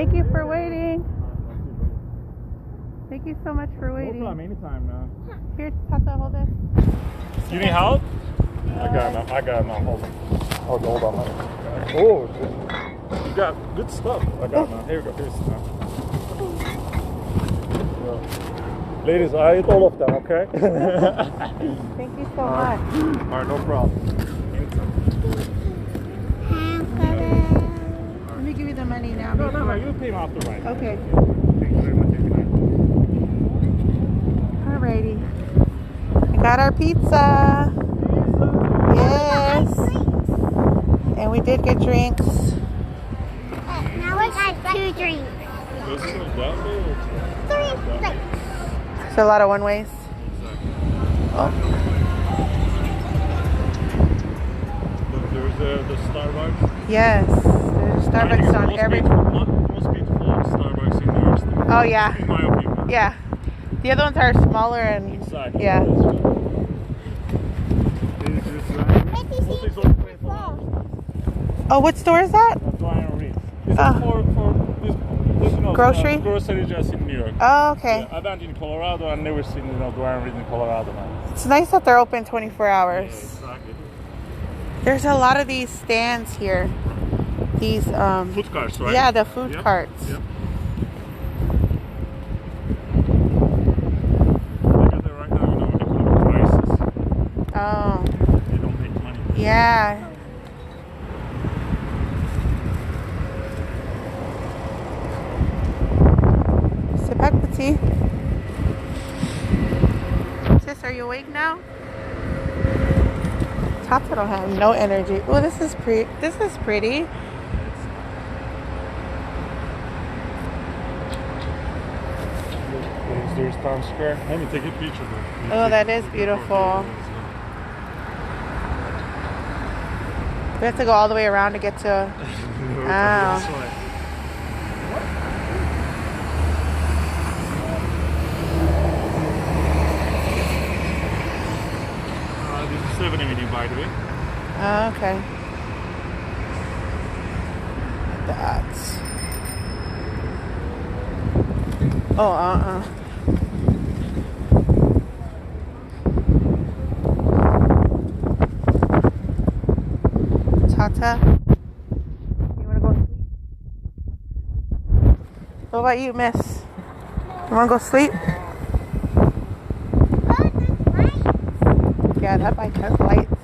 Thank you for waiting. Thank you so much for waiting. No problem, anytime now. Here, Tata, hold it. You need help? I got it now. Hold on. Oh, you got good stuff. I got it now. Here we go. Here's now. Ladies, I eat all of them, okay? Thank you so much. Alright, no problem. Let me give you the money now. No, you pay me after right. Okay. Thank you very much. Alrighty. We got our pizza. Yes. And we did get drinks. Now we got 2 drinks. 3 drinks. There's a lot of one ways. Oh. There's the Starbucks. Yes. There's Starbucks on every. Most beautiful Starbucks in New York State. Oh yeah. In my opinion. Yeah. The other ones are smaller and. Exactly. Yeah. Oh, what store is that? This is for this grocery? Grocery just in New York. Oh, okay. Yeah, I went in Colorado. I've never seen Dwayne Reed in Colorado, man. It's nice that they're open 24 hours. Yeah, exactly. There's a lot of these stands here. These food carts, right? Yeah, the food carts. Yep. Look at it right now, the prices. Oh. They don't make money. Yeah. Sit back, Petit. Sis, are you awake now? Tata don't have no energy. Oh, this is pretty. There's Times Square. Let me take a picture. Oh, that is beautiful. We have to go all the way around to get to. This is 7 Avenue, by the way. Oh, okay. That's. Oh, Tata, you wanna go sleep? What about you, miss? You wanna go sleep? Yeah, that bike has lights.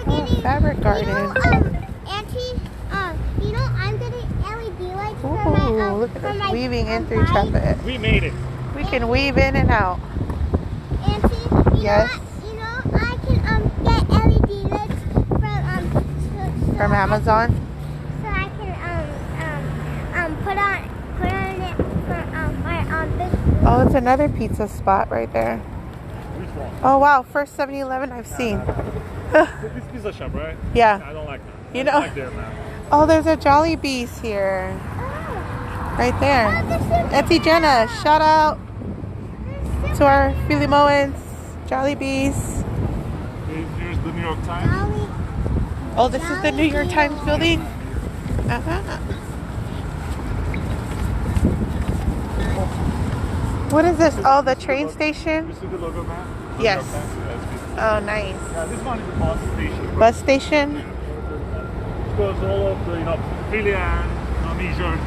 Oh, fabric garden. Auntie, I'm getting LED lights for my Look at us weaving in through traffic. We made it. We can weave in and out. Auntie, Yes. I can get LED lights From Amazon. So I can put on it for this. Oh, it's another pizza spot right there. Which one? Oh wow, first 7-Eleven I've seen. This pizza shop, right? Yeah. I don't like that. You I know. don't like there, man. Oh, there's a Jollibee's here. Right there. Auntie Jenna, shout out to our Filimoans, Jollibee's. Here's the New York Times. Oh, this is the New York Times building? Uh-huh. What is this? Oh, the train station? You see the logo, man? Yes. Oh, nice. Yeah, this one is a bus station. Bus station? It goes all of the, Philly and New Jersey.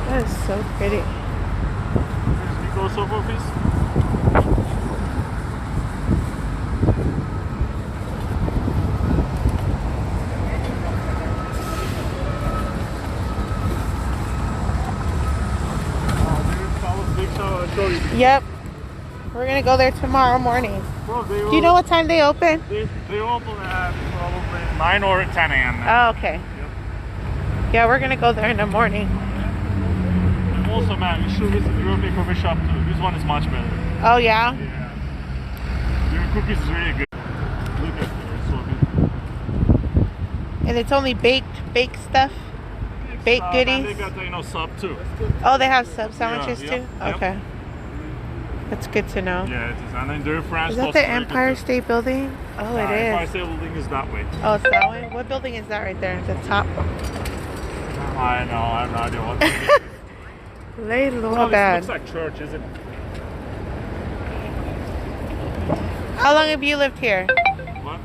That is so pretty. Here's the Microsoft office. Yep. We're going to go there tomorrow morning. Bro, Do you know what time they open? They open at probably 9 or 10 a.m. Oh, okay. Yep. Yeah, we're going to go there in the morning. And also, man, you should visit the European coffee shop too. This one is much better. Oh, yeah? Yeah. Your cookies is really good. Look at it, it's so good. And it's only baked stuff? Baked goodies? And they got, sub too. Oh, they have sub sandwiches Yeah, too? yep. Okay. That's good to know. Yeah, it is. And then they're France. Is that the Empire State Building? Oh, it is. Empire State Building is that way. Oh, it's that way? What building is that right there at the top? I know. I have no idea what it is. Lay low bad. It looks like church, isn't it? How long have you lived here? What?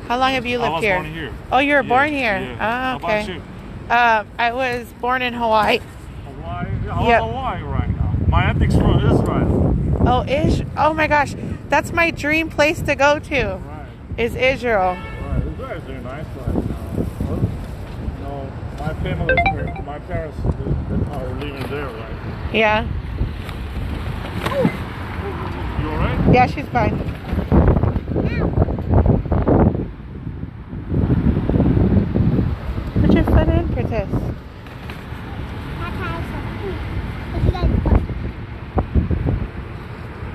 How long have you lived here? I was born here. Oh, you were born here? Yeah. Ah, okay. How about you? I was born in Hawaii. Hawaii? Yeah, Hawaii right now. My auntie's from Israel. Oh, oh my gosh. That's my dream place to go to. Right. Is Israel. Right. Israel is very nice right now. No, my family, my parents are living there, right? Yeah. You alright? Yeah, she's fine. Put your foot in, Curtis.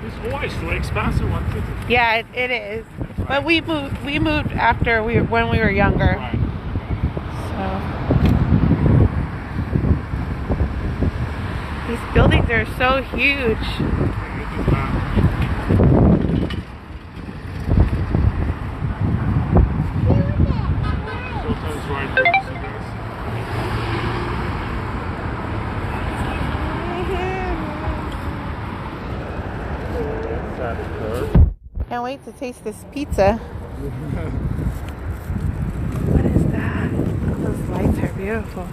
This Hawaii is so expensive, one ticket. Yeah, it is. Right. But we moved after when we were younger. Right. So these buildings are so huge. Can't wait to taste this pizza. What is that? Those lights are beautiful.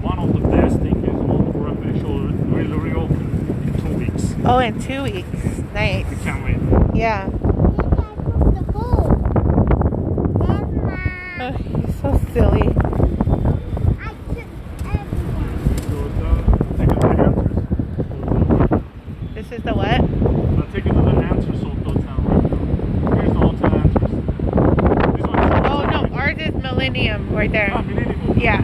One of the best things is all the actually will reopen in 2 weeks. Oh, in 2 weeks. Nice. We can't wait. Yeah. Oh, you're so silly. This is the what? I'll take you to the entrance of the hotel right now. Here's the hotel entrance. This one is Oh no, ours is Millennium right there. Millennium. Yeah.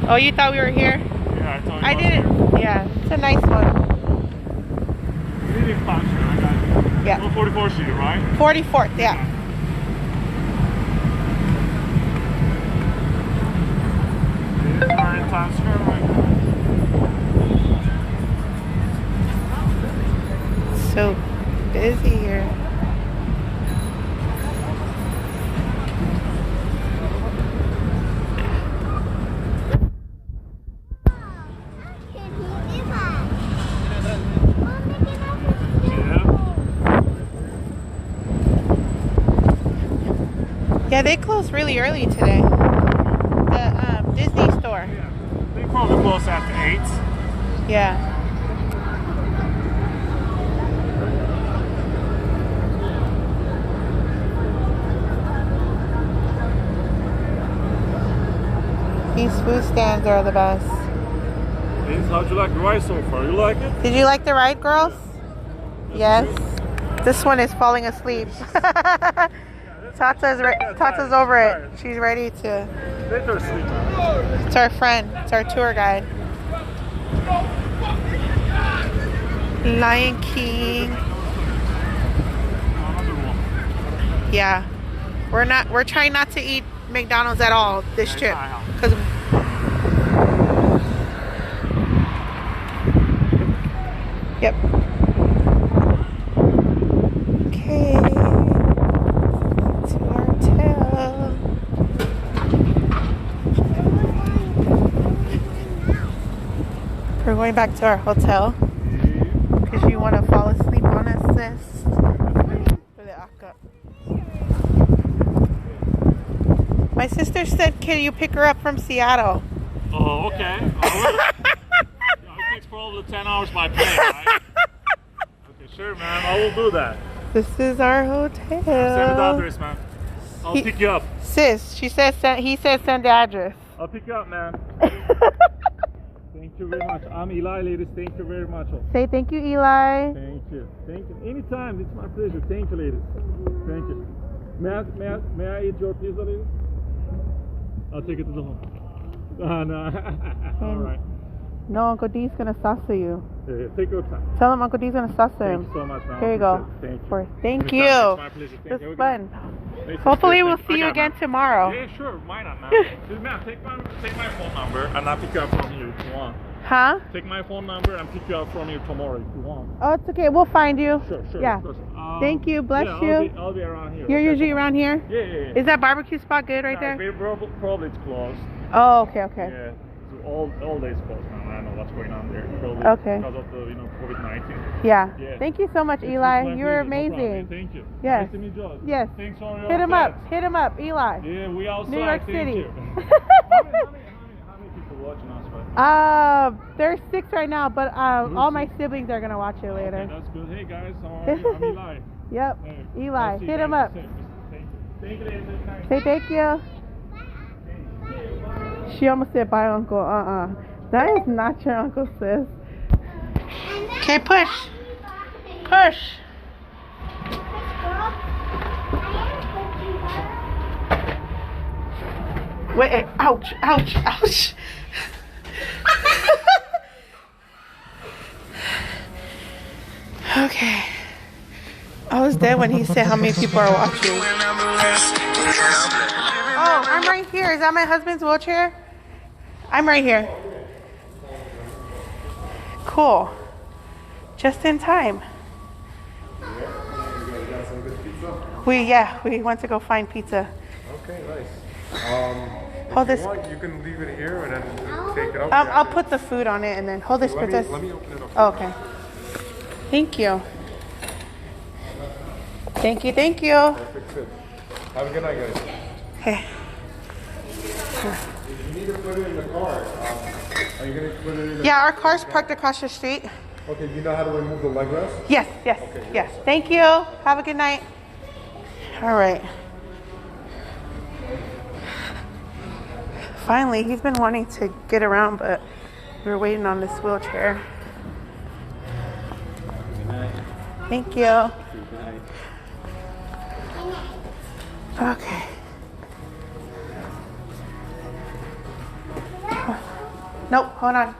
Oh, you thought we were here? Yeah, I thought I didn't. Yeah, it's a nice one. Millennium function, I got it. Yeah. 144th Street, right? 44th, yeah. We're in Times Square right now. So busy here. Yeah, they closed really early today. The Disney store. Yeah. They probably close after 8. Yeah. These food stands are the best. How'd you like the ride so far? You like it? Did you like the ride, girls? Yes. This one is falling asleep. Tata's over it. She's ready to. Let her sleep. It's our friend. It's our tour guide. Lion King. Another one. Yeah. We're trying not to eat McDonald's at all this trip. Cause yep. Okay. To our hotel. We're going back to our hotel because you want to fall asleep on us, sis. For the Akka. My sister said, can you pick her up from Seattle? Oh, okay. It takes probably 10 hours by plane, right? Okay, sure, man. I will do that. This is our hotel. Send the address, man. I'll pick you up. Sis, he says send the address. I'll pick you up, man. Thank you very much. I'm Eli, ladies. Thank you very much. Say thank you, Eli. Thank you. Thank you. Anytime. It's my pleasure. Thank you, ladies. Thank you. May I eat your pizza, ladies? I'll take it to the home. No. All right. No, Uncle D's gonna salsa you. Yeah, take your time. Tell him Uncle D's gonna salsa him. Thank you so much, man. Here you go. Thank you. Thank Anytime. you. It's my pleasure. Thank This you. is fun. Thank Hopefully you. we'll Thank see you I got again my- tomorrow. Yeah, sure. Why not, man? Dude, man, take my phone number and I'll pick you up from here if you want. Huh? Take my phone number and pick you up from here tomorrow if you want. Oh, it's okay. We'll find you. Sure, sure. Yeah. Of course. Thank you. Bless yeah, you. I'll be around here. You're okay? usually around here? Yeah. Is that barbecue spot good right there? Probably it's closed. Oh, okay. Yeah. So all days closed, man. I don't know what's going on there. Probably Okay. because of the COVID-19. Yeah. Yeah. Thank you so much, It's Eli. my You're pleasure. No problem. amazing. Thank you. Yes. Nice to meet you. Yes. Thanks for your Hit him help. up. Hit him up, Eli. Yeah, we outside. New York Thank City. You. how many people watching us right now? There's 6 right now, but all my siblings are gonna watch it later. Okay, that's good. Hey guys, how are you? I'm Eli. Yep. Hey, Eli, I'll see you hit him guys up. soon. Thank you. Thank you, ladies. Say thank you. She almost said bye, Uncle. That is not your uncle, sis. Okay, push. Push. Wait, ouch, ouch, ouch. Okay. I was dead when he said how many people are watching. Oh, I'm right here. Is that my husband's wheelchair? I'm right here. Cool. Just in time. We went to go find pizza. Okay, nice. Hold this. If you want, you can leave it here and then take it up. I'll put the food on it and then hold this, princess. Let me open it up. Oh, okay. Thank you. Thank you, thank you. Perfect fit. Have a good night, guys. Okay. You need to put it in the car. Are you going to put it in the Yeah, our car's parked across the street. Okay, you know how to remove the leg rest? Yes, yes, yes. Thank you. Have a good night. All right. Finally, he's been wanting to get around, but we're waiting on this wheelchair. Thank you. Okay. Nope, hold on.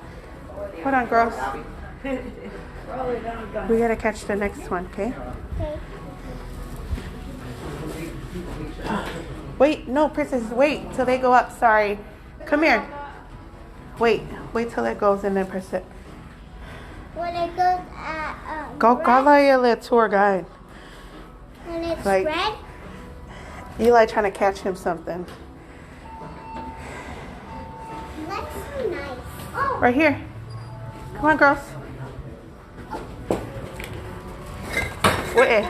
Hold on, girls. We gotta catch the next one, okay? Wait, no, princess, wait till they go up. Sorry. Come here. Wait till it goes and then press it. When it goes at Go like a little tour guide. when it's like- red, Eli trying to catch him something. that's so nice. Oh, Right here. Come on, girls. Wait.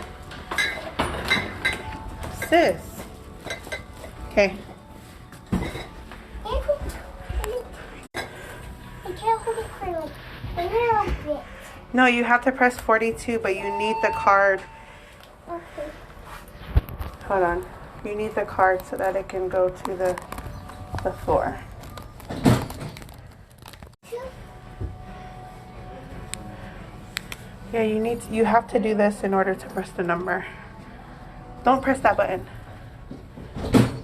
Sis. Okay. I can't hold it for like a little bit. No, you have to press 42, but you need the card. Okay. Hold on. You need the card so that it can go to the floor. Yeah, you have to do this in order to press the number. Don't press that button.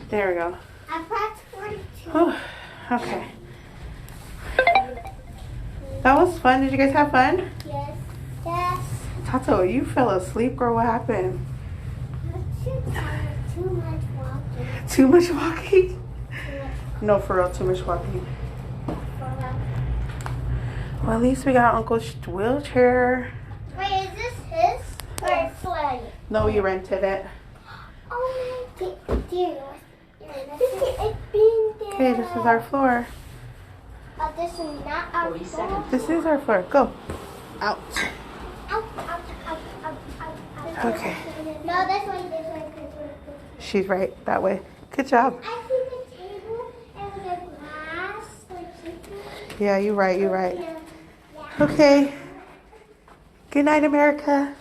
There we go. I pressed 42. Oh, okay. That was fun. Did you guys have fun? Yes. Yes. Tato, you fell asleep, girl. What happened? I'm too tired. Too much walking. Too much walking? Too much No, for real, too much walking. walking. Well, at least we got Uncle's wheelchair. Wait, is this his or sled? No, you rented it. Oh my god. Dear. It's been there. Okay, this is our floor. Oh, this is not our floor. This is our floor. Go. Out. Out, out, out, out, out, out. Okay. No, this way, this way. She's right. That way. Good job. I see the table and the glass. Like, Yeah, you're right. You're right. yeah. Okay. Good night, America.